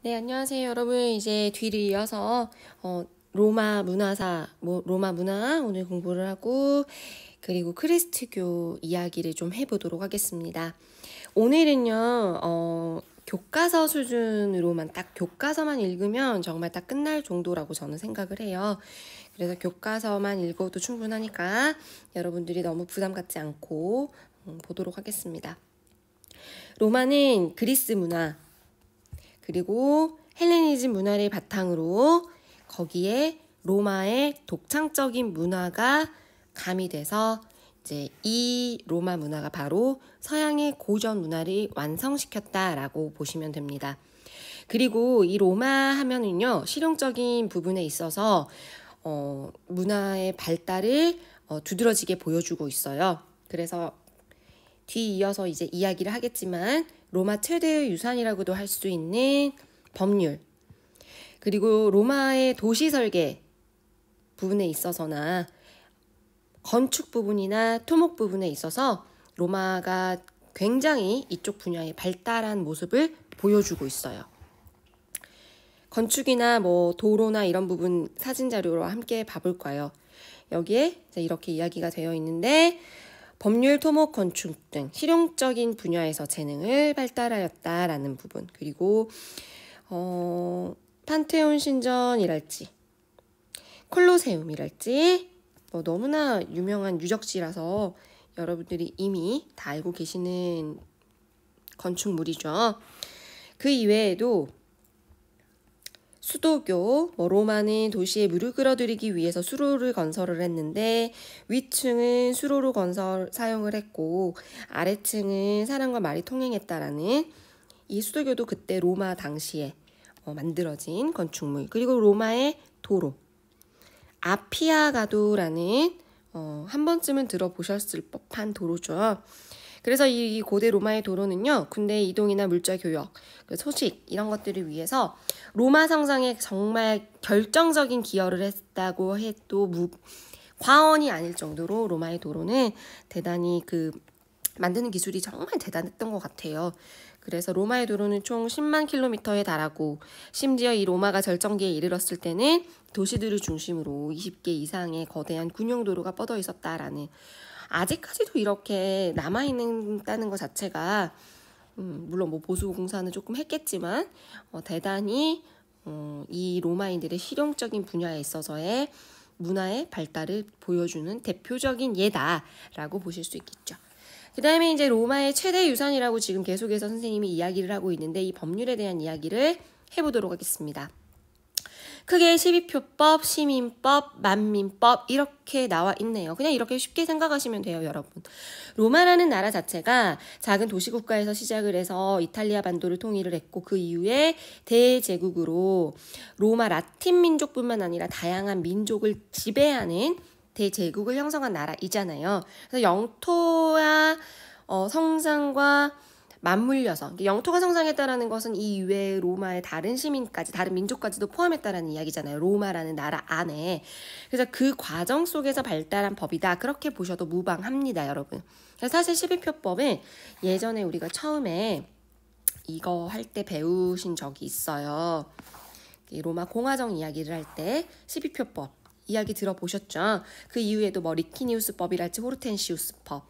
네, 안녕하세요, 여러분. 이제 뒤를 이어서 로마 문화사, 로마 문화 오늘 공부를 하고 그리고 크리스트교 이야기를 좀 해보도록 하겠습니다. 오늘은요, 교과서 수준으로만 딱 교과서만 읽으면 정말 딱 끝날 정도라고 저는 생각을 해요. 그래서 교과서만 읽어도 충분하니까 여러분들이 너무 부담 갖지 않고 보도록 하겠습니다. 로마는 그리스 문화, 그리고 헬레니즘 문화를 바탕으로 거기에 로마의 독창적인 문화가 가미돼서 이제 이 로마 문화가 바로 서양의 고전 문화를 완성시켰다라고 보시면 됩니다. 그리고 이 로마 하면은요, 실용적인 부분에 있어서 문화의 발달을 두드러지게 보여주고 있어요. 그래서 뒤이어서 이제 이야기를 하겠지만 로마 최대의 유산이라고도 할 수 있는 법률, 그리고 로마의 도시 설계 부분에 있어서나 건축 부분이나 토목 부분에 있어서 로마가 굉장히 이쪽 분야에 발달한 모습을 보여주고 있어요. 건축이나 도로나 이런 부분 사진 자료로 함께 봐볼까요? 여기에 이렇게 이야기가 되어 있는데 법률, 토목, 건축 등 실용적인 분야에서 재능을 발달하였다라는 부분, 그리고 판테온 신전이랄지 콜로세움이랄지 너무나 유명한 유적지라서 여러분들이 이미 다 알고 계시는 건축물이죠. 그 이외에도 수도교, 로마는 도시에 물을 끌어들이기 위해서 수로를 건설을 했는데 위층은 수로로 사용을 했고 아래층은 사람과 말이 통행했다라는 이 수도교도 그때 로마 당시에 만들어진 건축물. 그리고 로마의 도로, 아피아가도라는 한 번쯤은 들어보셨을 법한 도로죠. 그래서 이 고대 로마의 도로는요, 군대 이동이나 물자 교역, 소식 이런 것들을 위해서 로마 성장에 정말 결정적인 기여를 했다고 해도 과언이 아닐 정도로 로마의 도로는 대단히 만드는 기술이 정말 대단했던 것 같아요. 그래서 로마의 도로는 총 10만 킬로미터에 달하고 심지어 이 로마가 절정기에 이르렀을 때는 도시들을 중심으로 20개 이상의 거대한 군용도로가 뻗어 있었다라는, 아직까지도 이렇게 남아있다는 것 자체가 물론 보수공사는 조금 했겠지만 대단히 이 로마인들의 실용적인 분야에 있어서의 문화의 발달을 보여주는 대표적인 예다라고 보실 수 있겠죠. 그 다음에 이제 로마의 최대 유산이라고 지금 계속해서 선생님이 이야기를 하고 있는데 이 법률에 대한 이야기를 해보도록 하겠습니다. 크게 12표법, 시민법, 만민법 이렇게 나와 있네요. 그냥 이렇게 쉽게 생각하시면 돼요, 여러분. 로마라는 나라 자체가 작은 도시국가에서 시작을 해서 이탈리아 반도를 통일을 했고 그 이후에 대제국으로 로마 라틴 민족뿐만 아니라 다양한 민족을 지배하는 대제국을 형성한 나라이잖아요. 그래서 영토와 성장과 맞물려서 영토가 성장했다라는 것은 이 이외에 로마의 다른 시민까지, 다른 민족까지도 포함했다라는 이야기잖아요. 로마라는 나라 안에. 그래서 그 과정 속에서 발달한 법이다. 그렇게 보셔도 무방합니다, 여러분. 사실 12표법은 예전에 우리가 처음에 이거 할 때 배우신 적이 있어요. 로마 공화정 이야기를 할 때 12표법 이야기 들어보셨죠? 그 이후에도 리키니우스법이랄지 호르텐시우스법.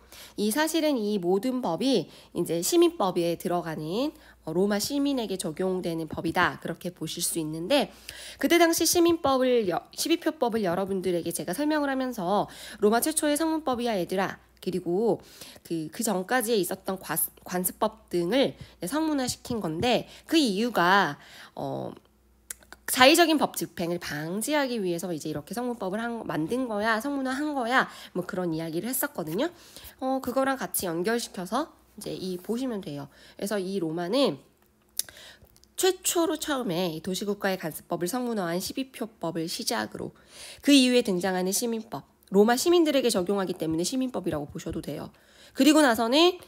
사실은 이 모든 법이 이제 시민법에 들어가는 로마 시민에게 적용되는 법이다. 그렇게 보실 수 있는데 그때 당시 12표법을 여러분들에게 제가 설명을 하면서 로마 최초의 성문법이야 얘들아. 그리고 그 전까지에 있었던 관습법 등을 성문화시킨 건데 그 이유가 자의적인 법 집행을 방지하기 위해서 이제 이렇게 성문법을 만든 거야, 성문화한 거야, 그런 이야기를 했었거든요. 그거랑 같이 연결시켜서 이제 보시면 돼요. 그래서 이 로마는 최초로 처음에 도시국가의 간섭법을 성문화한 12표법을 시작으로 그 이후에 등장하는 시민법, 로마 시민들에게 적용하기 때문에 시민법이라고 보셔도 돼요. 그리고 나서는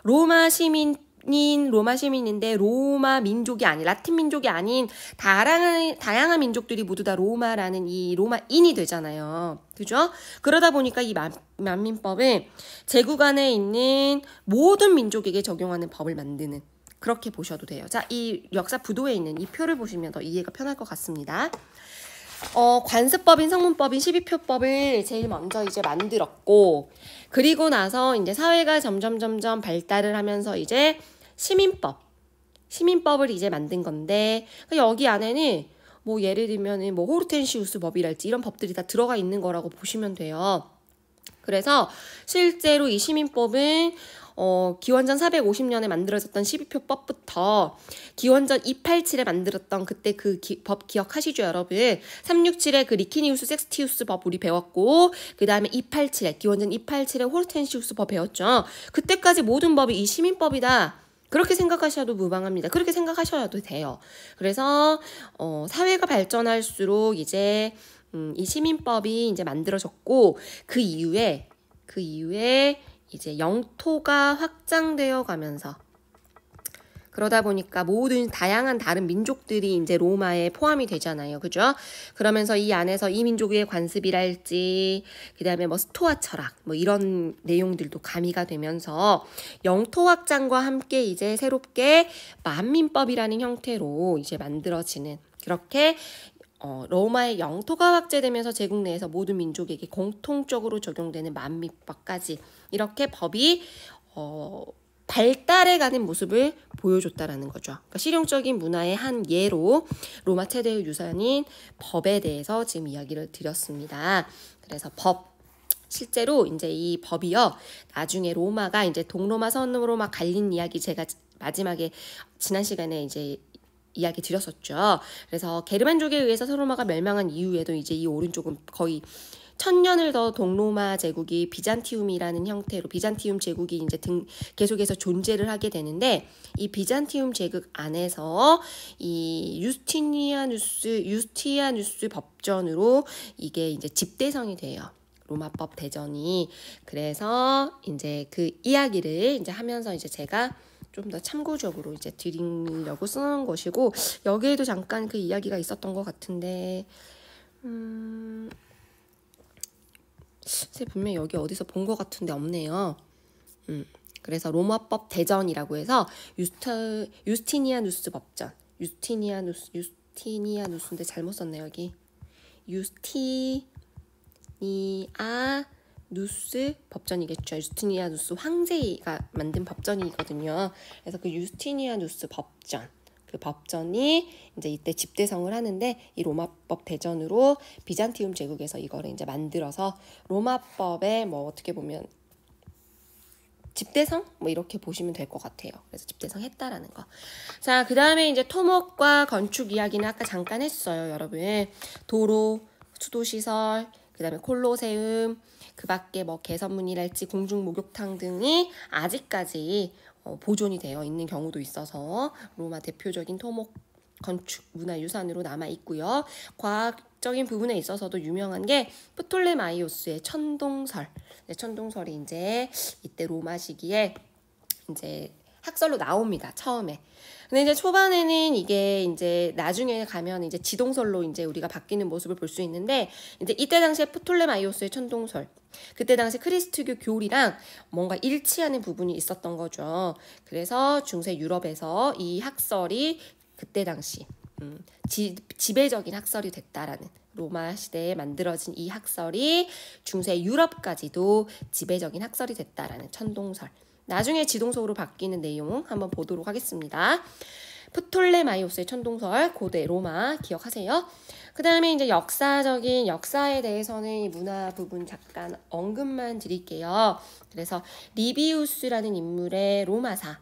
로마 시민인데 로마 민족이 아닌, 라틴 민족이 아닌 다양한 민족들이 모두 다 로마라는 이 로마인이 되잖아요. 그죠? 그러다 보니까 이 만민법은 제국 안에 있는 모든 민족에게 적용하는 법을 만드는 그렇게 보셔도 돼요. 자, 이 역사 부도에 있는 이 표를 보시면 더 이해가 편할 것 같습니다. 관습법인 성문법인 12표법을 제일 먼저 이제 만들었고, 그리고 나서 이제 사회가 점점 발달을 하면서 이제 시민법을 이제 만든 건데, 여기 안에는 뭐 예를 들면은 뭐 호르텐시우스 법이랄지 이런 법들이 다 들어가 있는 거라고 보시면 돼요. 그래서 실제로 이 시민법은 기원전 450년에 만들어졌던 12표법부터 기원전 287에 만들었던 그때 그 법 기억하시죠, 여러분? 367에 그 리키니우스 섹스티우스 법 우리 배웠고, 그 다음에 287에 기원전 287에 호르텐시우스 법 배웠죠. 그때까지 모든 법이 이 시민법이다. 그렇게 생각하셔도 무방합니다. 그렇게 생각하셔도 돼요. 그래서 사회가 발전할수록 이제 이 시민법이 이제 만들어졌고, 그 이후에 이제 영토가 확장되어 가면서, 그러다 보니까 모든 다양한 다른 민족들이 이제 로마에 포함이 되잖아요. 그죠? 그러면서 이 안에서 이 민족의 관습이랄지, 그 다음에 뭐 스토아 철학, 뭐 이런 내용들도 가미가 되면서 영토 확장과 함께 이제 새롭게 만민법이라는 형태로 이제 만들어지는, 그렇게 로마의 영토가 확대되면서 제국 내에서 모든 민족에게 공통적으로 적용되는 만민법까지 이렇게 법이 발달해가는 모습을 보여줬다라는 거죠. 그러니까 실용적인 문화의 한 예로 로마 최대의 유산인 법에 대해서 지금 이야기를 드렸습니다. 그래서 실제로 이제 이 법이요, 나중에 로마가 이제 동로마 서로마 갈린 이야기 제가 마지막에 지난 시간에 이제 이야기 드렸었죠. 그래서 게르만족에 의해서 서로마가 멸망한 이후에도 이제 이 오른쪽은 거의 1000년을 더 동로마 제국이 비잔티움이라는 형태로 비잔티움 제국이 이제 계속해서 존재를 하게 되는데, 이 비잔티움 제국 안에서 이 유스티아누스 법전으로 이게 이제 집대성이 돼요. 로마법 대전이. 그래서 이제 그 이야기를 이제 하면서 이제 제가 좀 더 참고적으로 이제 드리려고 쓰는 것이고, 여기에도 잠깐 그 이야기가 있었던 것 같은데, 분명히 여기 어디서 본 것 같은데 없네요. 그래서 로마법 대전이라고 해서 유스티니아누스 법전, 유스티니아누스인데 잘못 썼네요. 여기 유스티니아누스 법전이겠죠. 유스티니아누스 황제가 만든 법전이거든요. 그래서 그 유스티니아누스 법전, 그 법전이 이제 이때 집대성을 하는데, 이 로마법 대전으로 비잔티움 제국에서 이거를 이제 만들어서 로마법에 뭐 어떻게 보면 집대성? 뭐 이렇게 보시면 될 것 같아요. 그래서 집대성 했다라는 거. 자, 그 다음에 이제 토목과 건축 이야기는 아까 잠깐 했어요, 여러분. 도로, 수도시설, 그 다음에 콜로세움, 그 밖에 뭐 개선문이랄지 공중 목욕탕 등이 아직까지 보존이 되어 있는 경우도 있어서 로마 대표적인 토목 건축 문화유산으로 남아 있고요. 과학적인 부분에 있어서도 유명한 게 프톨레마이오스의 천동설. 천동설이 이제 이때 로마 시기에 이제 학설로 나옵니다. 처음에. 근데 이제 초반에는 이게 이제 나중에 가면 이제 지동설로 이제 우리가 바뀌는 모습을 볼 수 있는데, 이제 이때 당시에 프톨레마이오스의 천동설, 그때 당시 크리스트교 교리랑 뭔가 일치하는 부분이 있었던 거죠. 그래서 중세 유럽에서 이 학설이 그때 당시 지배적인 학설이 됐다라는, 로마 시대에 만들어진 이 학설이 중세 유럽까지도 지배적인 학설이 됐다라는 천동설. 나중에 지동설로 바뀌는 내용 한번 보도록 하겠습니다. 프톨레마이오스의 천동설, 고대 로마 기억하세요. 그 다음에 이제 역사에 대해서는 이 문화 부분 잠깐 언급만 드릴게요. 그래서 리비우스라는 인물의 로마사.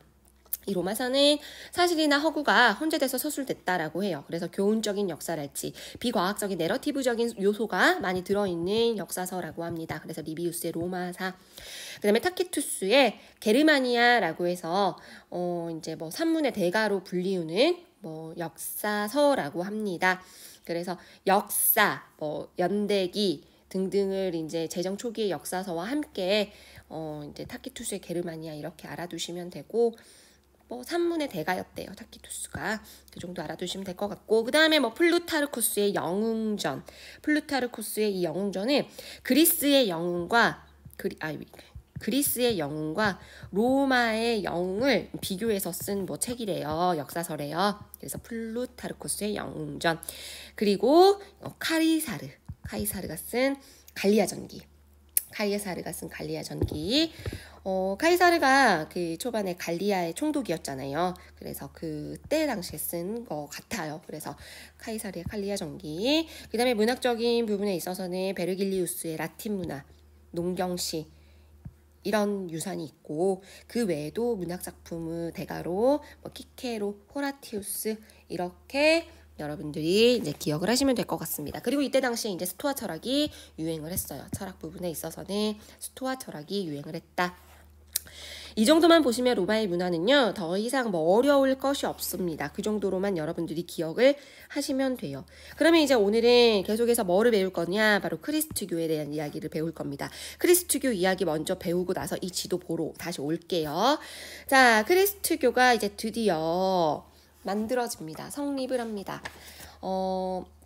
이 로마사는 사실이나 허구가 혼재돼서 서술됐다라고 해요. 그래서 교훈적인 역사랄지 비과학적인 내러티브적인 요소가 많이 들어있는 역사서라고 합니다. 그래서 리비우스의 로마사. 그 다음에 타키투스의 게르마니아라고 해서 이제 뭐 산문의 대가로 불리우는 뭐 역사서라고 합니다. 그래서 역사, 뭐 연대기 등등을 이제 제정 초기의 역사서와 함께 이제 타키투스의 게르마니아 이렇게 알아두시면 되고, 뭐 산문의 대가였대요, 타키투스가. 그 정도 알아두시면 될 것 같고, 그 다음에 뭐 플루타르쿠스의 영웅전. 플루타르쿠스의 이 영웅전은 그리스의 영웅과 그리스의 영웅과 로마의 영웅을 비교해서 쓴 뭐 책이래요. 역사서래요. 그래서 플루타르코스의 영웅전. 그리고 카이사르가 쓴 갈리아 전기. 카이사르가 그 초반에 갈리아의 총독이었잖아요. 그래서 그때 당시에 쓴 거 같아요. 그래서 카이사르의 갈리아 전기. 그 다음에 문학적인 부분에 있어서는 베르길리우스의 라틴 문화, 농경시 이런 유산이 있고, 그 외에도 문학 작품은 대가로, 키케로, 호라티우스 이렇게 여러분들이 이제 기억을 하시면 될 것 같습니다. 그리고 이때 당시에 이제 스토아 철학이 유행을 했어요. 철학 부분에 있어서는 스토아 철학이 유행을 했다. 이 정도만 보시면 로마의 문화는요, 더 이상 뭐 어려울 것이 없습니다. 그 정도로만 여러분들이 기억을 하시면 돼요. 그러면 이제 오늘은 계속해서 뭐를 배울 거냐? 바로 크리스트교에 대한 이야기를 배울 겁니다. 크리스트교 이야기 먼저 배우고 나서 이 지도 보러 다시 올게요. 자, 크리스트교가 이제 드디어 만들어집니다. 성립을 합니다.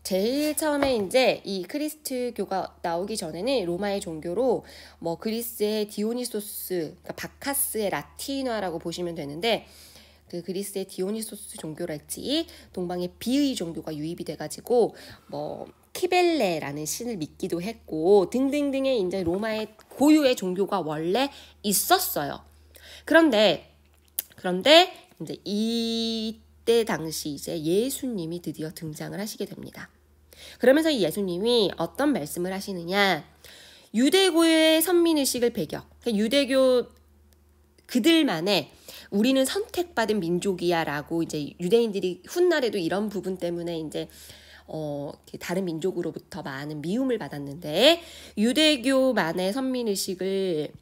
제일 처음에 이제 이 크리스트교가 나오기 전에는 로마의 종교로 뭐 그리스의 디오니소스, 그러니까 바카스의 라틴화라고 보시면 되는데, 그 그리스의 디오니소스 종교랄지 동방의 비의 종교가 유입이 돼가지고 뭐 키벨레라는 신을 믿기도 했고 등등등의 이제 로마의 고유의 종교가 원래 있었어요. 그런데 이제 이때 당시 이제 예수님이 드디어 등장을 하시게 됩니다. 그러면서 이 예수님이 어떤 말씀을 하시느냐? 유대교의 선민의식을 배경, 그러니까 유대교 그들만의 우리는 선택받은 민족이야 라고 이제 유대인들이 훗날에도 이런 부분 때문에 이제 다른 민족으로부터 많은 미움을 받았는데, 유대교만의 선민의식을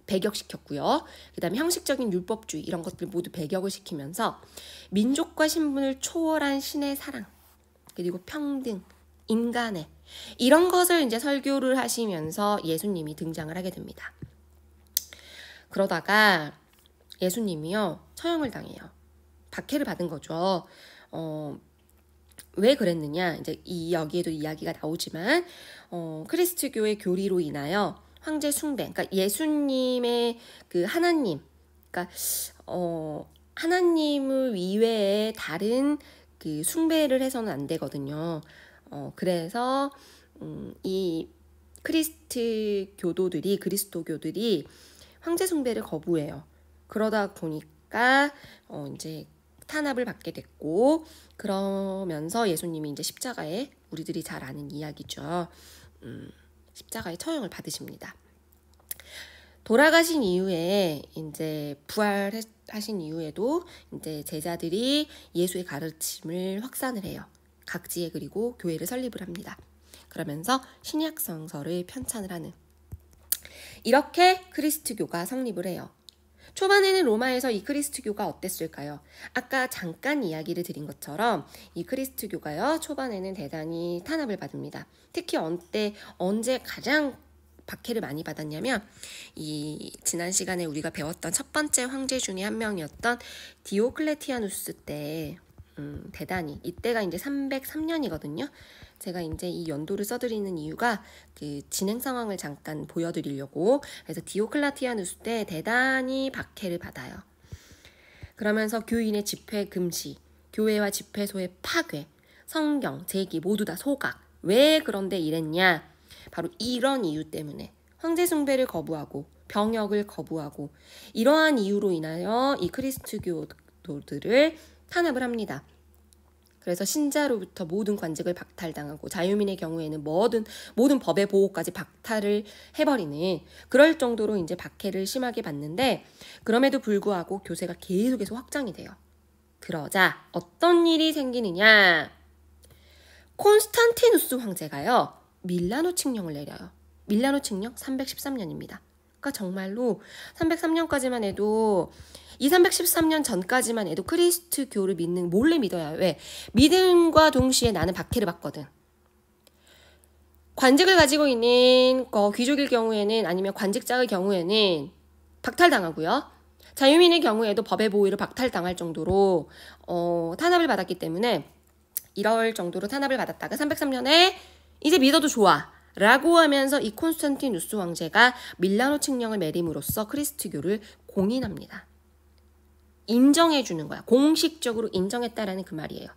배격시켰고요. 그 다음에 형식적인 율법주의 이런 것들 모두 배격을 시키면서 민족과 신분을 초월한 신의 사랑, 그리고 평등, 인간의 이런 것을 이제 설교를 하시면서 예수님이 등장을 하게 됩니다. 그러다가 예수님이요, 처형을 당해요. 박해를 받은 거죠. 왜 그랬느냐? 이제 여기에도 이야기가 나오지만 크리스트교의 교리로 인하여 황제 숭배, 그러니까 예수님의 그 하나님, 그러니까 하나님을 이외에 다른 그 숭배를 해서는 안 되거든요. 그래서 이 그리스도교들이 황제 숭배를 거부해요. 그러다 보니까 이제 탄압을 받게 됐고, 그러면서 예수님이 이제 십자가에, 우리들이 잘 아는 이야기죠. 십자가에 처형을 받으십니다. 돌아가신 이후에 이제 부활하신 이후에도 이제 제자들이 예수의 가르침을 확산을 해요. 각지에 그리고 교회를 설립을 합니다. 그러면서 신약 성서를 편찬을 하는, 이렇게 크리스트교가 성립을 해요. 초반에는 로마에서 이 크리스트교가 어땠을까요? 아까 잠깐 이야기를 드린 것처럼 이 크리스트교가요, 초반에는 대단히 탄압을 받습니다. 특히 언제 가장 박해를 많이 받았냐면, 이 지난 시간에 우리가 배웠던 첫 번째 황제 중에 한 명이었던 디오클레티아누스 때 대단히, 이때가 이제 303년이거든요. 제가 이제 이 연도를 써드리는 이유가 그 진행 상황을 잠깐 보여드리려고. 그래서 디오클레티아누스 때 대단히 박해를 받아요. 그러면서 교인의 집회 금지, 교회와 집회소의 파괴, 성경, 제기 모두 다 소각. 왜 그런데 이랬냐? 바로 이런 이유 때문에 황제 숭배를 거부하고 병역을 거부하고, 이러한 이유로 인하여 이 크리스트교도들을 탄압을 합니다. 그래서 신자로부터 모든 관직을 박탈당하고 자유민의 경우에는 모든 법의 보호까지 박탈을 해버리는, 그럴 정도로 이제 박해를 심하게 받는데, 그럼에도 불구하고 교세가 계속해서 확장이 돼요. 그러자 어떤 일이 생기느냐? 콘스탄티누스 황제가요, 밀라노 칙령을 내려요. 밀라노 칙령 313년입니다. 그러니까 정말로 303년까지만 해도, 313년 전까지만 해도 크리스트교를 몰래 믿어야 해. 왜? 믿음과 동시에 나는 박해를 받거든. 관직을 가지고 있는 귀족일 경우에는, 아니면 관직자의 경우에는 박탈당하고요. 자유민의 경우에도 법의 보호를 박탈당할 정도로 탄압을 받았기 때문에, 이럴 정도로 탄압을 받았다가 303년에 이제 믿어도 좋아 라고 하면서 이 콘스탄티누스 황제가 밀라노 칙령을 내림으로써 크리스트교를 공인합니다. 인정해주는 거야. 공식적으로 인정했다라는 그 말이에요.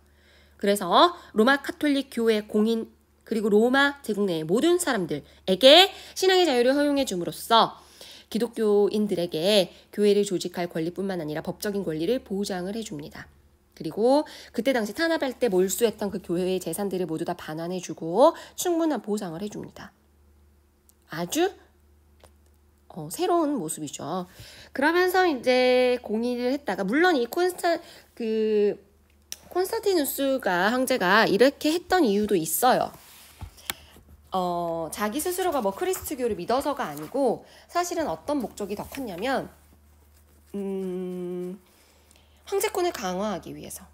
그래서 로마 카톨릭 교회 공인 그리고 로마 제국 내의 모든 사람들에게 신앙의 자유를 허용해 줌으로써 기독교인들에게 교회를 조직할 권리뿐만 아니라 법적인 권리를 보장을 해줍니다. 그리고 그때 당시 탄압할 때 몰수했던 그 교회의 재산들을 모두 다 반환해주고 충분한 보상을 해줍니다. 아주 새로운 모습이죠. 그러면서 이제 공인을 했다가 물론 이 콘스탄티누스가 황제가 이렇게 했던 이유도 있어요. 자기 스스로가 뭐 크리스트교를 믿어서가 아니고 사실은 어떤 목적이 더 컸냐면 황제권을 강화하기 위해서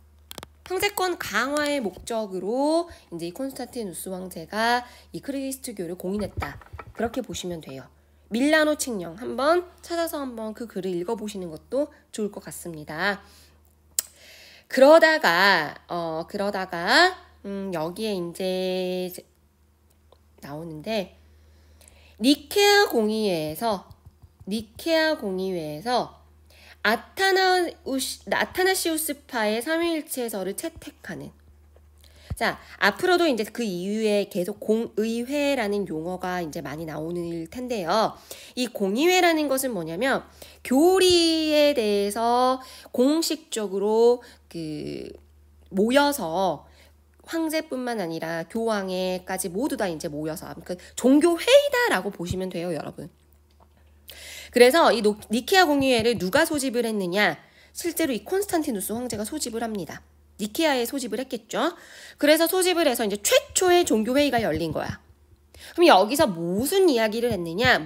황제권 강화의 목적으로 이제 이 콘스탄티누스 황제가 이 크리스트교를 공인했다. 그렇게 보시면 돼요. 밀라노 칙령 한번 찾아서 한번 그 글을 읽어보시는 것도 좋을 것 같습니다. 그러다가 여기에 이제 나오는데 니케아 공의회에서 아타나시우스파의 삼위일체설을 채택하는. 자, 앞으로도 이제 그 이후에 계속 공의회라는 용어가 이제 많이 나오는 텐데요. 이 공의회라는 것은 뭐냐면 교리에 대해서 공식적으로 모여서 황제뿐만 아니라 교황에까지 모두 다 이제 모여서 종교 회의다라고 보시면 돼요, 여러분. 그래서 이 니케아 공의회를 누가 소집을 했느냐? 실제로 이 콘스탄티누스 황제가 소집을 합니다. 니케아에 소집을 했겠죠. 그래서 소집을 해서 이제 최초의 종교 회의가 열린 거야. 그럼 여기서 무슨 이야기를 했느냐?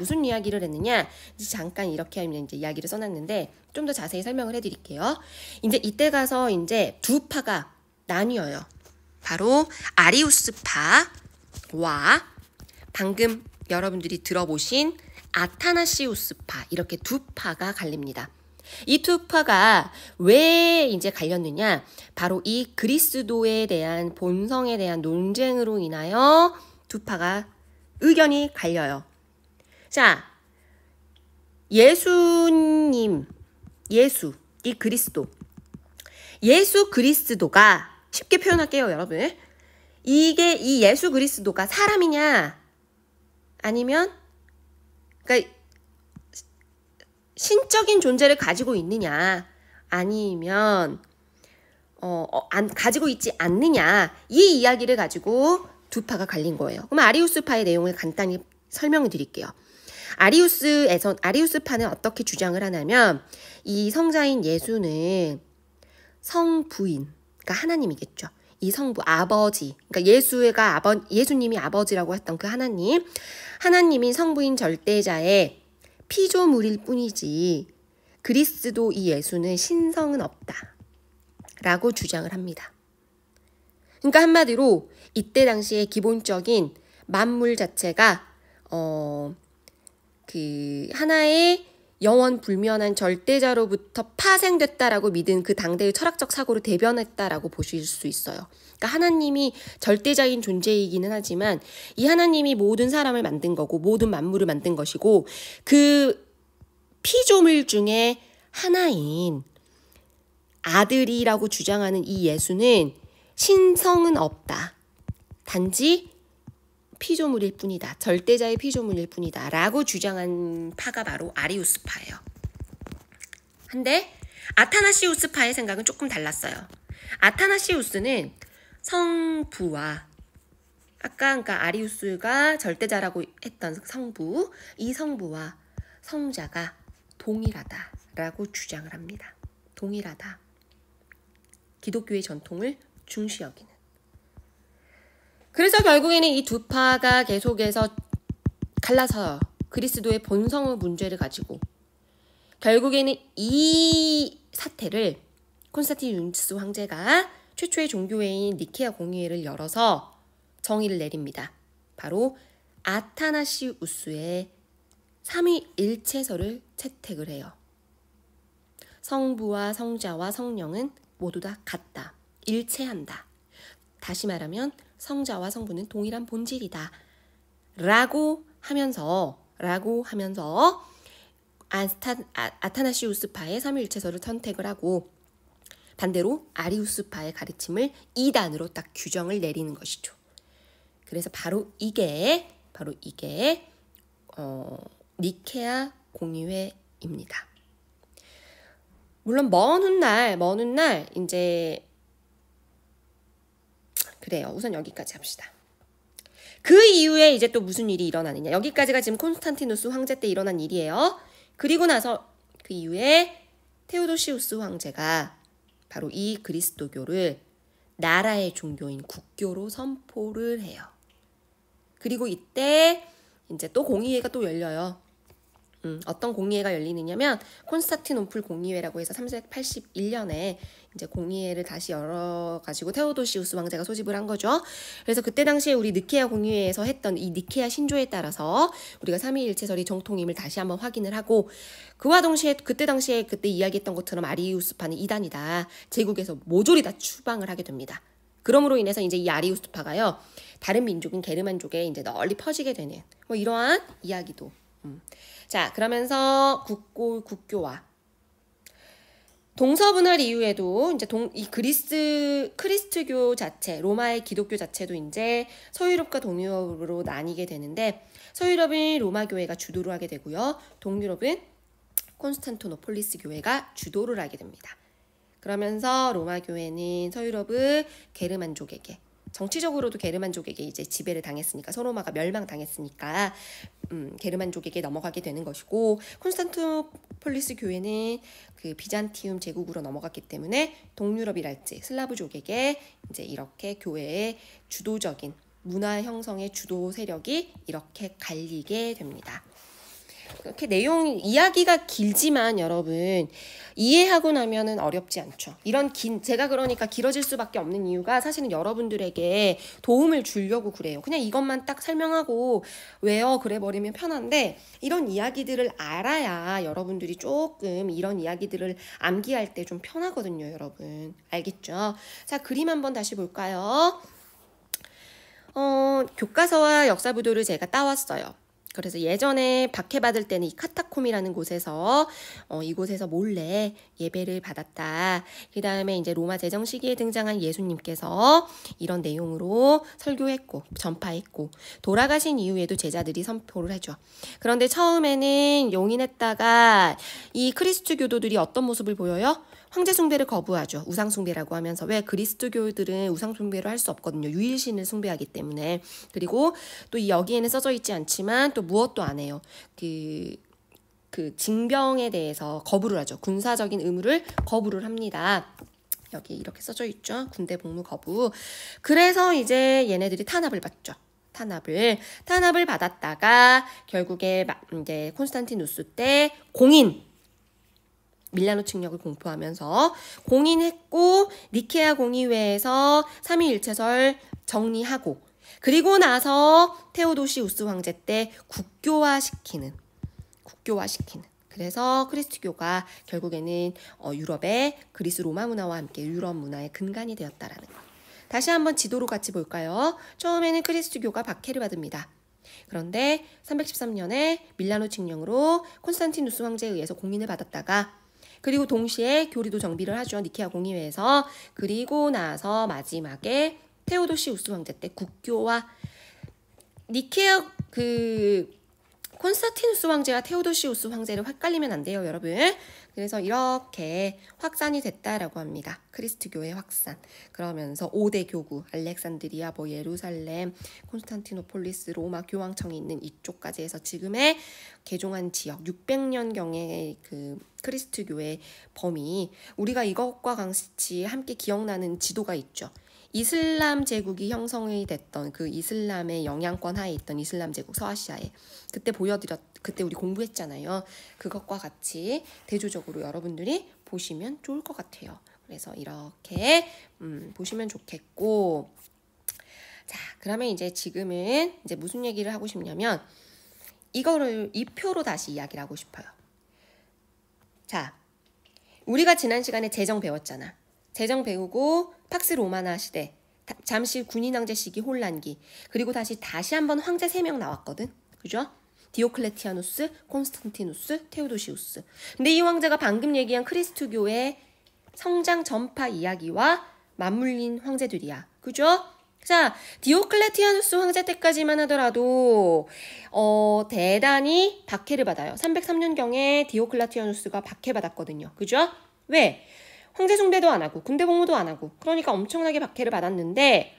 이제 잠깐 이렇게 하면 이제 이야기를 써놨는데 좀 더 자세히 설명을 해드릴게요. 이제 이때 가서 이제 두 파가 나뉘어요. 바로 아리우스파와 방금 여러분들이 들어보신 아타나시우스파 이렇게 두 파가 갈립니다. 이 두 파가 왜 이제 갈렸느냐? 바로 이 그리스도에 대한 본성에 대한 논쟁으로 인하여 두 파가 의견이 갈려요. 자, 이 그리스도. 예수 그리스도가 쉽게 표현할게요, 여러분. 이게 이 예수 그리스도가 사람이냐? 아니면 그러니까 신적인 존재를 가지고 있느냐? 아니면 가지고 있지 않느냐? 이 이야기를 가지고 두 파가 갈린 거예요. 그럼 아리우스파의 내용을 간단히 설명을 드릴게요. 아리우스파는 어떻게 주장을 하냐면 이 성자인 예수는 성부인, 그러니까 하나님이겠죠. 이 성부, 아버지, 그러니까 예수님이 아버지라고 했던 그 하나님인 성부인 절대자의 피조물일 뿐이지 그리스도 이 예수는 신성은 없다 라고 주장을 합니다. 그러니까 한마디로 이때 당시에 기본적인 만물 자체가 하나의 영원 불면한 절대자로부터 파생됐다라고 믿은 그 당대의 철학적 사고를 대변했다라고 보실 수 있어요. 그러니까 하나님이 절대자인 존재이기는 하지만 이 하나님이 모든 사람을 만든 거고 모든 만물을 만든 것이고 그 피조물 중에 하나인 아들이라고 주장하는 이 예수는 신성은 없다. 단지 피조물일 뿐이다. 절대자의 피조물일 뿐이다. 라고 주장한 파가 바로 아리우스파예요. 근데 아타나시우스파의 생각은 조금 달랐어요. 아타나시우스는 성부와 그러니까 아리우스가 절대자라고 했던 성부, 이 성부와 성자가 동일하다라고 주장을 합니다. 동일하다. 기독교의 전통을 중시 여기는. 그래서 결국에는 이 두 파가 계속해서 갈라서 그리스도의 본성의 문제를 가지고 결국에는 이 사태를 콘스탄티누스 황제가 최초의 종교회의인 니케아 공의회를 열어서 정의를 내립니다. 바로 아타나시우스의 삼위일체설을 채택을 해요. 성부와 성자와 성령은 모두 다 같다. 일체한다. 다시 말하면 성자와 성부는 동일한 본질이다 라고 하면서 아타나시우스파의 삼위일체설을 선택을 하고 반대로 아리우스파의 가르침을 이단으로 딱 규정을 내리는 것이죠. 그래서 바로 이게 니케아 공의회입니다. 물론 먼 훗날 이제 그래요. 우선 여기까지 합시다. 그 이후에 이제 또 무슨 일이 일어나느냐. 여기까지가 지금 콘스탄티누스 황제 때 일어난 일이에요. 그리고 나서 그 이후에 테오도시우스 황제가 바로 이 그리스도교를 나라의 종교인 국교로 선포를 해요. 그리고 이때 이제 또 공의회가 또 열려요. 어떤 공의회가 열리느냐면 콘스탄티노플 공의회라고 해서 381년에 이제 공의회를 다시 열어가지고 테오도시우스 왕제가 소집을 한 거죠. 그래서 그때 당시에 우리 느케아 공의회에서 했던 이 니케아 신조에 따라서 우리가 삼위일체설이 정통임을 다시 한번 확인을 하고 그와 동시에 그때 이야기했던 것처럼 아리우스파는 이단이다. 제국에서 모조리 다 추방을 하게 됩니다. 그러므로 인해서 이제 이 아리우스파가요 다른 민족인 게르만족에 이제 널리 퍼지게 되는 뭐 이러한 이야기도. 자, 그러면서 국교와 동서분할 이후에도 이제 이 크리스트교 자체, 로마의 기독교 자체도 이제 서유럽과 동유럽으로 나뉘게 되는데 서유럽은 로마 교회가 주도를 하게 되고요. 동유럽은 콘스탄티노폴리스 교회가 주도를 하게 됩니다. 그러면서 로마 교회는 서유럽의 게르만족에게 정치적으로도 게르만족에게 이제 지배를 당했으니까 서로마가 멸망당했으니까 게르만족에게 넘어가게 되는 것이고 콘스탄티노폴리스 교회는 그 비잔티움 제국으로 넘어갔기 때문에 동유럽이랄지 슬라브족에게 이제 이렇게 교회의 주도적인 문화 형성의 주도 세력이 이렇게 갈리게 됩니다. 이렇게 이야기가 길지만 여러분 이해하고 나면은 어렵지 않죠. 제가 그러니까 길어질 수밖에 없는 이유가 사실은 여러분들에게 도움을 주려고 그래요. 그냥 이것만 딱 설명하고 그래 버리면 편한데 이런 이야기들을 알아야 여러분들이 조금 이런 이야기들을 암기할 때 좀 편하거든요, 여러분. 알겠죠? 자, 그림 한번 다시 볼까요? 교과서와 역사부도를 제가 따왔어요. 그래서 예전에 박해받을 때는 이 카타콤이라는 곳에서 이곳에서 몰래 예배를 받았다. 그 다음에 이제 로마 제정 시기에 등장한 예수님께서 이런 내용으로 설교했고 전파했고 돌아가신 이후에도 제자들이 선포를 하죠. 그런데 처음에는 용인했다가 이 크리스트 교도들이 어떤 모습을 보여요? 황제 숭배를 거부하죠. 우상 숭배라고 하면서 왜 그리스도교들은 우상 숭배를 할 수 없거든요. 유일신을 숭배하기 때문에. 그리고 또 여기에는 써져 있지 않지만 또 무엇도 안 해요. 그 징병에 대해서 거부를 하죠. 군사적인 의무를 거부를 합니다. 여기 이렇게 써져 있죠. 군대 복무 거부. 그래서 이제 얘네들이 탄압을 받죠. 탄압을 받았다가 결국에 이제 콘스탄티누스 때 밀라노 침략을 공포하면서 공인했고 니케아 공의회에서 삼위일체설 정리하고 그리고 나서 테오도시우스 황제 때 국교화시키는 그래서 크리스트교가 결국에는 유럽의 그리스 로마 문화와 함께 유럽 문화의 근간이 되었다라는 것. 다시 한번 지도로 같이 볼까요? 처음에는 크리스트교가 박해를 받습니다. 그런데 313년에 밀라노 칙령으로 콘스탄티누스 황제에 의해서 공인을 받았다가 그리고 동시에 교리도 정비를 하죠. 니케아 공의회에서. 그리고 나서 마지막에 테오도시우스 황제 때 국교와 니케아 콘스탄티누스 황제와 테오도시우스 황제를 헷갈리면 안 돼요, 여러분. 그래서 이렇게 확산이 됐다라고 합니다. 크리스트교의 확산. 그러면서 5대 교구, 알렉산드리아, 예루살렘, 콘스탄티노폴리스, 로마 교황청이 있는 이쪽까지 해서 지금의 개종한 지역 600년경의 그 크리스트교의 범위, 우리가 이것과 같이 함께 기억나는 지도가 있죠. 이슬람 제국이 형성이 됐던 그 이슬람의 영향권 하에 있던 이슬람 제국 서아시아에 그때 우리 공부했잖아요. 그것과 같이 대조적으로 여러분들이 보시면 좋을 것 같아요. 그래서 이렇게 보시면 좋겠고, 자, 그러면 이제 지금은 이제 무슨 얘기를 하고 싶냐면 이 표로 다시 이야기를 하고 싶어요. 자, 우리가 지난 시간에 재정 배웠잖아. 재정 배우고 팍스 로마나 시대 잠시 군인 황제 시기 혼란기. 그리고 다시 한번 황제 3명 나왔거든. 그죠? 디오클레티아누스, 콘스탄티누스, 테오도시우스. 근데 이 황제가 방금 얘기한 크리스투교의 성장 전파 이야기와 맞물린 황제들이야. 그죠? 자, 디오클레티아누스 황제 때까지만 하더라도 대단히 박해를 받아요. 303년경에 디오클레티아누스가 박해받았거든요. 그죠? 왜? 황제 숭배도 안 하고 군대 복무도 안 하고 그러니까 엄청나게 박해를 받았는데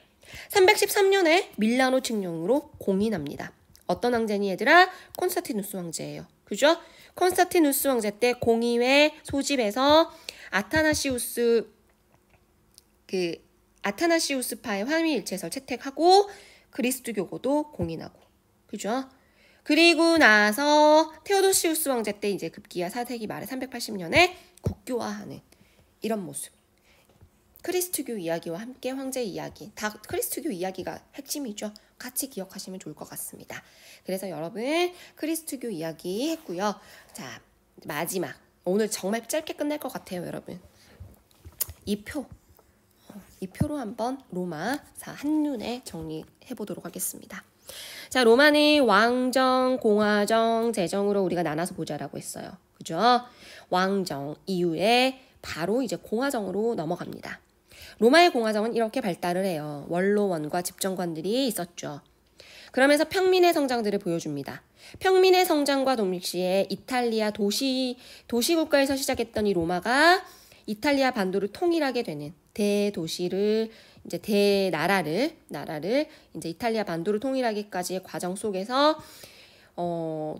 313년에 밀라노 칙령으로 공인합니다. 어떤 황제니 얘들아? 콘스탄티누스 황제예요. 그죠? 콘스탄티누스 황제 때 공의회 소집에서 아타나시우스파의 환위일체설 채택하고 그리스도교고도 공인하고. 그죠? 그리고 나서 테오도시우스 황제 때 이제 급기야 4세기 말에 380년에 국교화하는 이런 모습. 크리스트교 이야기와 함께 황제 이야기. 다 크리스트교 이야기가 핵심이죠. 같이 기억하시면 좋을 것 같습니다. 그래서 여러분 크리스트교 이야기 했고요. 자, 마지막. 오늘 정말 짧게 끝날 것 같아요, 여러분. 이 표로 한번 로마사 한눈에 정리해 보도록 하겠습니다. 자, 로마는 왕정, 공화정, 제정으로 우리가 나눠서 보자라고 했어요. 그죠? 왕정 이후에 바로 이제 공화정으로 넘어갑니다. 로마의 공화정은 이렇게 발달을 해요. 원로원과 집정관들이 있었죠. 그러면서 평민의 성장들을 보여줍니다. 평민의 성장과 동시에 이탈리아 도시국가에서 시작했던 이 로마가 이탈리아 반도를 통일하게 되는 대도시를 이제 대나라를 이제 이탈리아 반도를 통일하기까지의 과정 속에서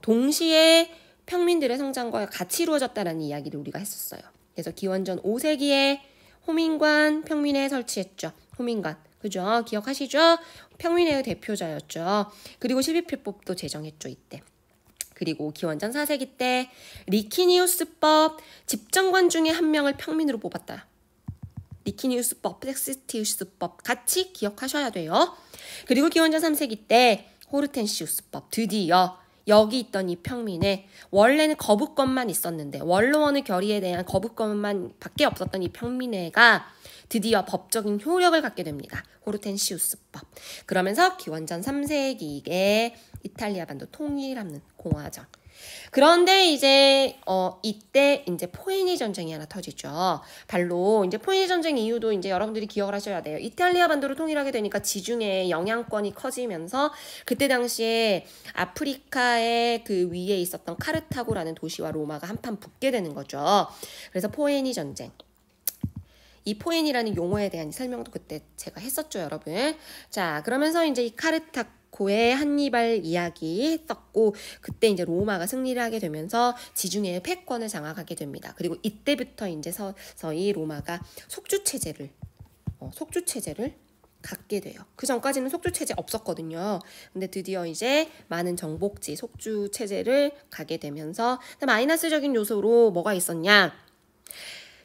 동시에 평민들의 성장과 같이 이루어졌다라는 이야기를 우리가 했었어요. 그래서 기원전 5세기에 호민관 평민회 설치했죠. 호민관. 그죠? 기억하시죠? 평민회의 대표자였죠. 그리고 실비필법도 제정했죠, 이때. 그리고 기원전 4세기 때 리키니우스법, 집정관 중에 한 명을 평민으로 뽑았다. 리키니우스법, 섹스티우스법 같이 기억하셔야 돼요. 그리고 기원전 3세기 때 호르텐시우스법, 드디어 여기 있던 이 평민에 원래는 거부권만 있었는데 원로원의 결의에 대한 거부권만 밖에 없었던 이 평민회가 드디어 법적인 효력을 갖게 됩니다. 호르텐시우스법. 그러면서 기원전 3세기에 이탈리아 반도 통일하는 공화정. 그런데 이제 이때 이제 포에니 전쟁이 하나 터지죠. 발로 이제 포에니 전쟁 이유도 이제 여러분들이 기억을 하셔야 돼요. 이탈리아 반도를 통일하게 되니까 지중해 영향권이 커지면서 그때 당시에 아프리카의 그 위에 있었던 카르타고라는 도시와 로마가 한판 붙게 되는 거죠. 그래서 포에니 전쟁. 이 포엔이라는 용어에 대한 설명도 그때 제가 했었죠, 여러분. 자, 그러면서 이제 이 카르타고의 한니발 이야기 했었고, 그때 이제 로마가 승리를 하게 되면서 지중해의 패권을 장악하게 됩니다. 그리고 이때부터 이제 서서히 로마가 속주체제를 갖게 돼요. 그 전까지는 속주체제 없었거든요. 근데 드디어 이제 많은 정복지, 속주체제를 가게 되면서 마이너스적인 요소로 뭐가 있었냐?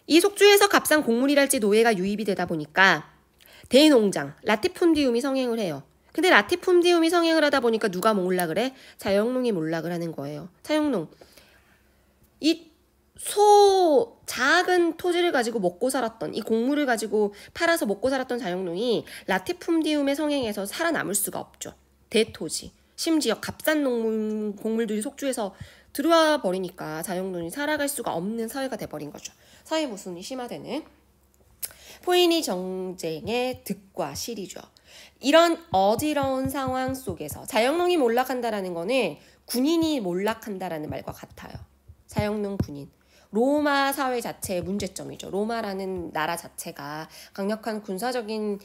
이 속주에서 값싼 곡물이랄지 노예가 유입이 되다 보니까 대농장, 라티푼디움이 성행을 해요. 근데 라티푼디움이 성행을 하다 보니까 누가 몰락을 해? 자영농이 몰락을 하는 거예요. 자영농. 이 작은 토지를 가지고 먹고 살았던, 이 곡물을 가지고 팔아서 먹고 살았던 자영농이 라티푼디움의 성행에서 살아남을 수가 없죠. 대토지. 심지어 값싼 곡물들이 속주에서 들어와 버리니까 자영농이 살아갈 수가 없는 사회가 돼버린 거죠. 사회 모순이 심화되는 포에니 전쟁의 득과 실이죠. 이런 어지러운 상황 속에서 자영농이 몰락한다라는 거는 군인이 몰락한다라는 말과 같아요. 자영농 군인. 로마 사회 자체의 문제점이죠. 로마라는 나라 자체가 강력한 군사적인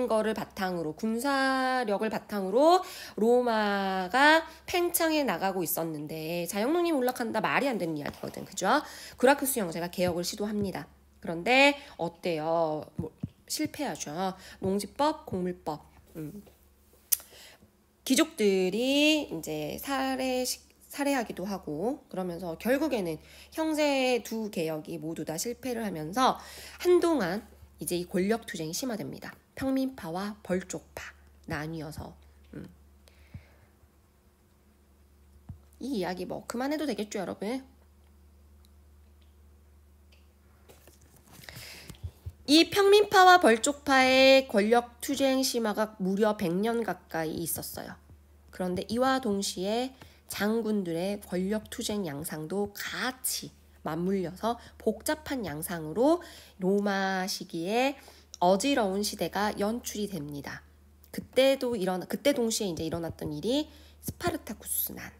거를 바탕으로, 군사력을 바탕으로 로마가 팽창해 나가고 있었는데 자영농이 올라간다 말이 안 되는 이야기거든. 그죠? 그라크스 형제가 개혁을 시도합니다. 그런데 어때요? 실패하죠. 농지법, 곡물법. 귀족들이 이제 살해하기도 하고 그러면서 결국에는 형제 두 개혁이 모두 다 실패를 하면서 한동안 이제 이 권력 투쟁이 심화됩니다. 평민파와 벌쪽파 나뉘어서 이 이야기 뭐 그만해도 되겠죠, 여러분. 이 평민파와 벌족파의 권력 투쟁 심화가 무려 100년 가까이 있었어요. 그런데 이와 동시에 장군들의 권력 투쟁 양상도 같이 맞물려서 복잡한 양상으로 로마 시기에 어지러운 시대가 연출이 됩니다. 그때 동시에 이제 일어났던 일이 스파르타쿠스 난.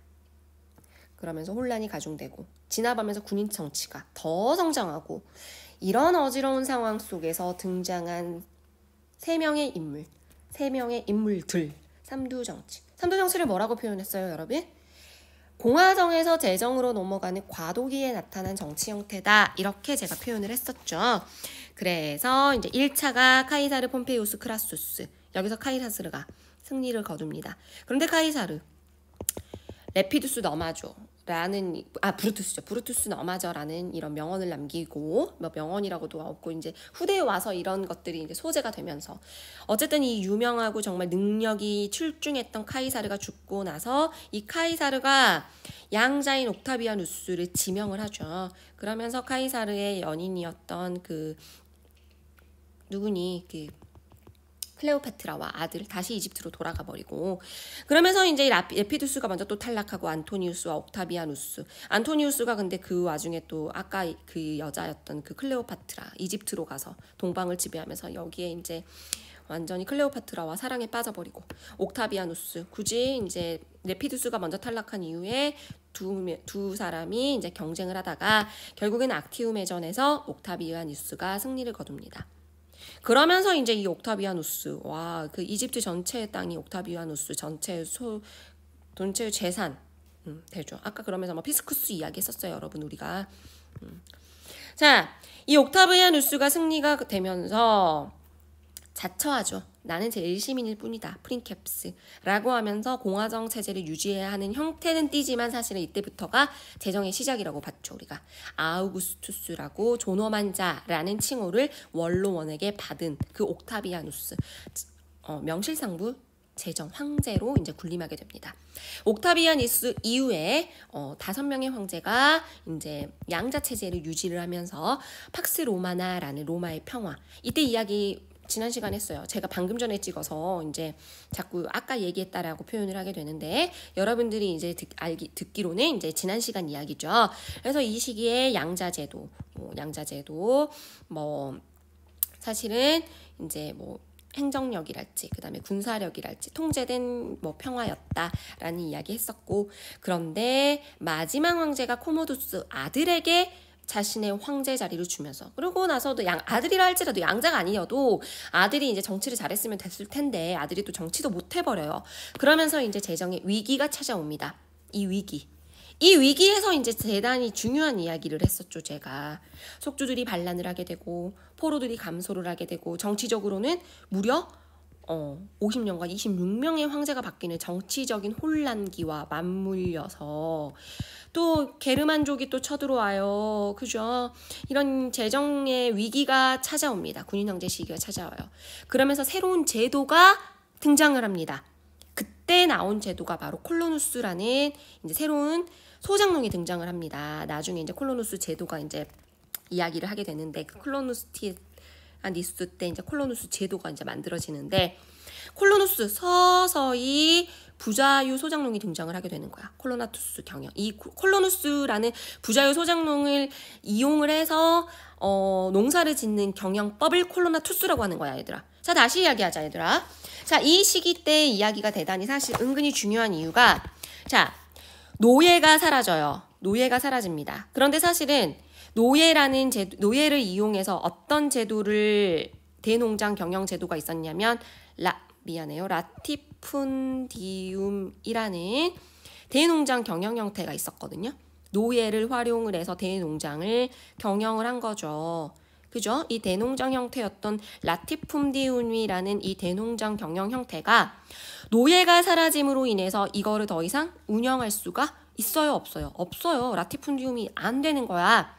그러면서 혼란이 가중되고 진압하면서 군인 정치가 더 성장하고 이런 어지러운 상황 속에서 등장한 세 명의 인물들, 삼두정치. 삼두정치를 뭐라고 표현했어요, 여러분? 공화정에서 제정으로 넘어가는 과도기에 나타난 정치 형태다. 이렇게 제가 표현을 했었죠. 그래서 이제 1차가 카이사르 폼페이우스 크라수스. 여기서 카이사르가 승리를 거둡니다. 그런데 카이사르 레피두스 너마저 라는 브루투스죠. 브루투스 너마저라는 이런 명언을 남기고 뭐 명언이라고도 없고 이제 후대에 와서 이런 것들이 이제 소재가 되면서 어쨌든 이 유명하고 정말 능력이 출중했던 카이사르가 죽고 나서 이 카이사르가 양자인 옥타비아누스를 지명을 하죠. 그러면서 카이사르의 연인이었던 클레오파트라와 아들 다시 이집트로 돌아가 버리고 그러면서 이제 에피두스가 먼저 또 탈락하고 안토니우스와 옥타비아누스. 안토니우스가 근데 그 와중에 또 아까 그 여자였던 그 클레오파트라 이집트로 가서 동방을 지배하면서 여기에 이제 완전히 클레오파트라와 사랑에 빠져버리고 옥타비아누스 굳이 이제 에피두스가 먼저 탈락한 이후에 두 사람이 이제 경쟁을 하다가 결국엔 악티움 해전에서 옥타비아누스가 승리를 거둡니다. 그러면서 이제 이 옥타비아누스, 그 이집트 전체의 땅이 옥타비아누스 전체의 재산 되죠. 아까 그러면서 뭐 피스쿠스 이야기 했었어요, 여러분 우리가. 자, 이 옥타비아누스가 승리가 되면서 자처하죠. 나는 제일 시민일 뿐이다. 프린캡스라고 하면서 공화정 체제를 유지해야 하는 형태는 띄지만 사실은 이때부터가 제정의 시작이라고 봤죠. 우리가 아우구스투스라고 존엄한 자라는 칭호를 원로원에게 받은 그 옥타비아누스 명실상부 제정 황제로 이제 군림하게 됩니다. 옥타비아누스 이후에 5명의 황제가 이제 양자 체제를 유지를 하면서 팍스 로마나라는 로마의 평화. 이때 이야기 지난 시간에 했어요. 제가 방금 전에 찍어서 이제 자꾸 아까 얘기했다라고 표현을 하게 되는데 여러분들이 이제 듣기로는 이제 지난 시간 이야기죠. 그래서 이 시기에 양자제도 뭐 사실은 이제 뭐 행정력이랄지 그다음에 군사력이랄지 통제된 뭐 평화였다라는 이야기 했었고 그런데 마지막 황제가 코모두스 아들에게 자신의 황제 자리를 주면서 그러고 나서도 아들이라 할지라도 양자가 아니어도 아들이 이제 정치를 잘했으면 됐을 텐데 아들이 또 정치도 못 해버려요. 그러면서 이제 재정의 위기가 찾아옵니다. 이 위기에서 이제 대단히 중요한 이야기를 했었죠. 제가 속주들이 반란을 하게 되고 포로들이 감소를 하게 되고 정치적으로는 무려 50년간 26명의 황제가 바뀌는 정치적인 혼란기와 맞물려서 또 게르만족이 또 쳐들어와요. 그죠? 이런 재정의 위기가 찾아옵니다. 군인 황제 시기가 찾아와요. 그러면서 새로운 제도가 등장을 합니다. 그때 나온 제도가 바로 콜로누스라는 이제 새로운 소장농이 등장을 합니다. 나중에 이제 콜로누스 제도가 이제 이야기를 하게 되는데 그 니스 때 이제 콜로누스 제도가 이제 만들어지는데 콜로누스 서서히 부자유 소장농이 등장을 하게 되는 거야. 콜로나투스 경영. 이 콜로누스라는 부자유 소장농을 이용을 해서 농사를 짓는 경영법을 콜로나투스라고 하는 거야, 얘들아. 자, 다시 이야기하자, 얘들아. 자, 이 시기 때 이야기가 대단히 사실 은근히 중요한 이유가 자, 노예가 사라져요. 노예가 사라집니다. 그런데 사실은 노예를 이용해서 어떤 제도를 대농장 경영 제도가 있었냐면 라티푼디움이라는 대농장 경영 형태가 있었거든요. 노예를 활용을 해서 대농장을 경영을 한 거죠. 그죠? 이 대농장 형태였던 라티푼디움이라는 이 대농장 경영 형태가 노예가 사라짐으로 인해서 이거를 더 이상 운영할 수가 있어요? 없어요? 없어요. 라티푼디움이 안 되는 거야.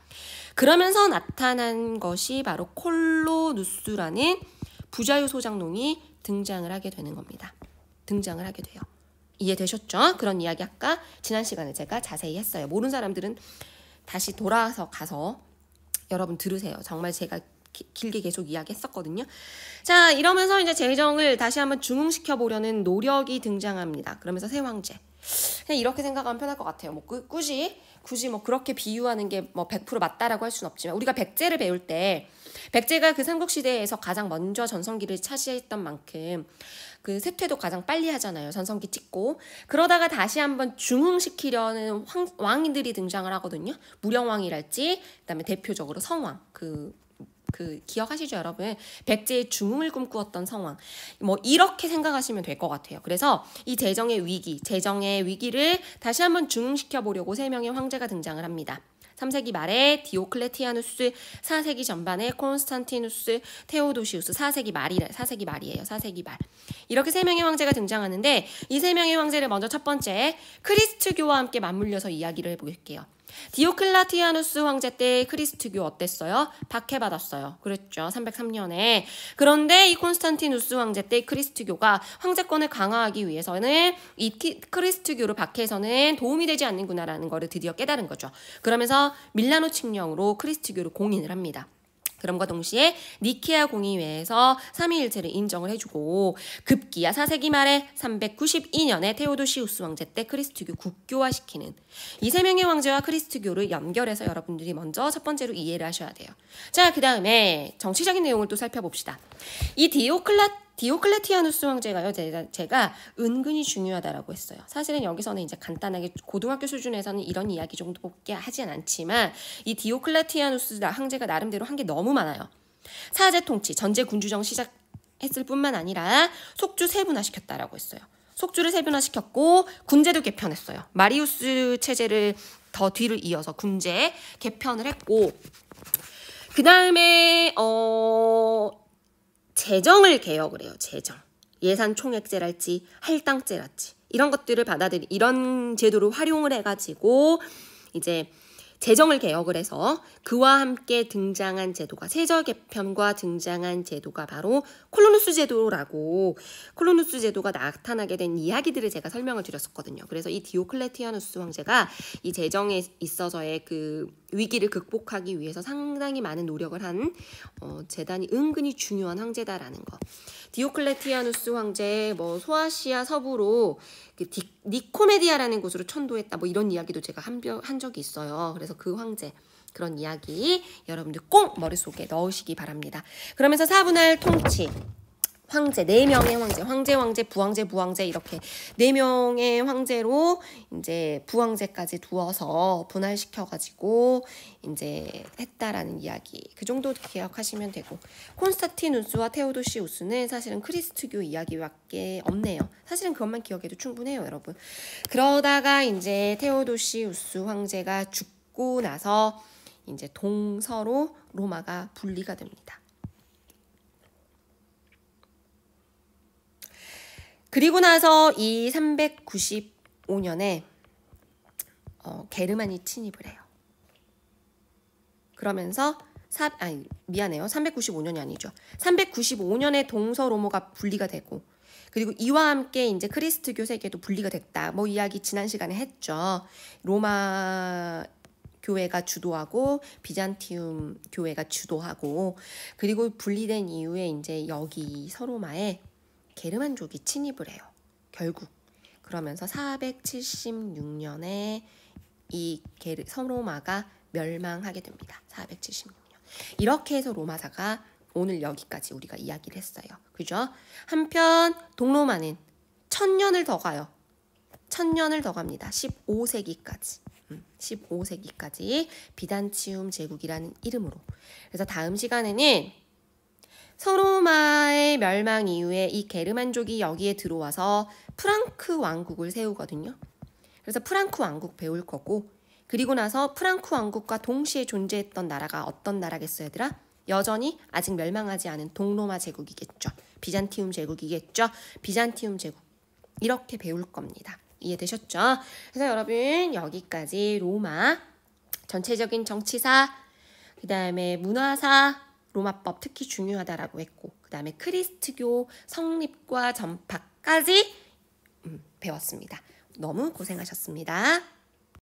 그러면서 나타난 것이 바로 콜로누스라는 부자유 소장농이 등장을 하게 되는 겁니다. 등장을 하게 돼요. 이해되셨죠? 그런 이야기 아까 지난 시간에 제가 자세히 했어요. 모르는 사람들은 다시 돌아서 가서 여러분 들으세요. 정말 제가 길게 계속 이야기했었거든요. 자, 이러면서 이제 재정을 다시 한번 중흥시켜 보려는 노력이 등장합니다. 그러면서 새 황제. 그냥 이렇게 생각하면 편할 것 같아요. 뭐 굳이 뭐 그렇게 비유하는 게 뭐 100% 맞다라고 할 수는 없지만, 우리가 백제를 배울 때 백제가 그 삼국시대에서 가장 먼저 전성기를 차지했던 만큼 그 쇠퇴도 가장 빨리 하잖아요. 전성기 찍고. 그러다가 다시 한번 중흥시키려는 왕들이 등장을 하거든요. 무령왕이랄지, 그다음에 대표적으로 성왕, 그 기억하시죠, 여러분? 백제의 중흥을 꿈꾸었던 성왕. 뭐 이렇게 생각하시면 될 것 같아요. 그래서 이 재정의 위기를 다시 한번 중흥시켜 보려고 3명의 황제가 등장을 합니다. 3세기 말에 디오클레티아누스, 4세기 전반에 콘스탄티누스, 테오도시우스, 4세기 말이에요. 4세기 말. 이렇게 3명의 황제가 등장하는데, 이 3명의 황제를 먼저 첫 번째 크리스트교와 함께 맞물려서 이야기를 해볼게요. 디오클레티아누스 황제 때 크리스트교 어땠어요? 박해받았어요. 그랬죠. 303년에. 그런데 이 콘스탄티누스 황제 때 크리스트교가 황제권을 강화하기 위해서는 이 크리스트교를 박해해서는 도움이 되지 않는구나라는 거를 드디어 깨달은 거죠. 그러면서 밀라노 칙령으로 크리스트교를 공인을 합니다. 그럼과 동시에 니케아 공의회에서 삼위일체를 인정을 해주고, 급기야 4세기 말에 392년에 테오도시우스 황제 때 크리스트교 국교화시키는 이 3명의 황제와 크리스트교를 연결해서 여러분들이 먼저 첫 번째로 이해를 하셔야 돼요. 자, 그 다음에 정치적인 내용을 또 살펴봅시다. 이 디오클레티아누스 황제가요, 제가 은근히 중요하다라고 했어요. 사실은 여기서는 이제 간단하게 고등학교 수준에서는 이런 이야기 정도밖에 하진 않지만, 이 디오클레티아누스 황제가 나름대로 한 게 너무 많아요. 사제 통치, 전제 군주정 시작했을 뿐만 아니라 속주 세분화시켰다라고 했어요. 속주를 세분화시켰고 군제도 개편했어요. 마리우스 체제를 더 뒤를 이어서 군제 개편을 했고, 그 다음에 재정을 개혁을 해요. 재정. 예산 총액제랄지 할당제랄지 이런 것들을 이런 제도를 활용을 해가지고 이제 재정을 개혁을 해서 그와 함께 등장한 제도가, 세저 개편과 등장한 제도가 바로 콜로누스 제도가 나타나게 된 이야기들을 제가 설명을 드렸었거든요. 그래서 이 디오클레티아누스 황제가 이 재정에 있어서의 그 위기를 극복하기 위해서 상당히 많은 노력을 한 재단이 은근히 중요한 황제다라는 거. 디오클레티아누스 황제 소아시아 서부로 그 니코메디아라는 곳으로 천도했다, 뭐 이런 이야기도 제가 한 적이 있어요. 그래서 그 황제, 그런 이야기 여러분들 꼭 머릿속에 넣으시기 바랍니다. 그러면서 4분할 통치, 황제, 4명의 황제, 부황제 이렇게 4명의 황제로 이제 부황제까지 두어서 분할시켜가지고 이제 했다라는 이야기. 그 정도 기억하시면 되고, 콘스탄티누스와 테오도시우스는 사실은 크리스트교 이야기밖에 없네요. 사실은 그것만 기억해도 충분해요, 여러분. 그러다가 이제 테오도시우스 황제가 죽고 나서 이제 동서로 로마가 분리가 됩니다. 그리고 나서 이 395년에 게르만이 침입을 해요. 그러면서 395년이 아니죠. 395년에 동서로마가 분리가 되고, 그리고 이와 함께 이제 크리스트교 세계도 분리가 됐다. 뭐 이야기 지난 시간에 했죠. 로마 교회가 주도하고 비잔티움 교회가 주도하고, 그리고 분리된 이후에 이제 여기 서로마에 게르만족이 침입을 해요. 결국. 그러면서 476년에 이 서로마가 멸망하게 됩니다. 476년. 이렇게 해서 로마사가 오늘 여기까지 우리가 이야기를 했어요. 그죠? 한편 동로마는 1000년을 더 가요. 1000년을 더 갑니다. 15세기까지. 15세기까지 비단치움 제국이라는 이름으로. 그래서 다음 시간에는 서로마의 멸망 이후에 이 게르만족이 여기에 들어와서 프랑크 왕국을 세우거든요. 그래서 프랑크 왕국 배울 거고, 그리고 나서 프랑크 왕국과 동시에 존재했던 나라가 어떤 나라겠어요, 얘들아? 여전히 아직 멸망하지 않은 동로마 제국이겠죠. 비잔티움 제국이겠죠. 비잔티움 제국. 이렇게 배울 겁니다. 이해되셨죠? 그래서 여러분 여기까지 로마 전체적인 정치사, 그 다음에 문화사, 로마법 특히 중요하다라고 했고, 그 다음에 크리스트교 성립과 전파까지 배웠습니다. 너무 고생하셨습니다.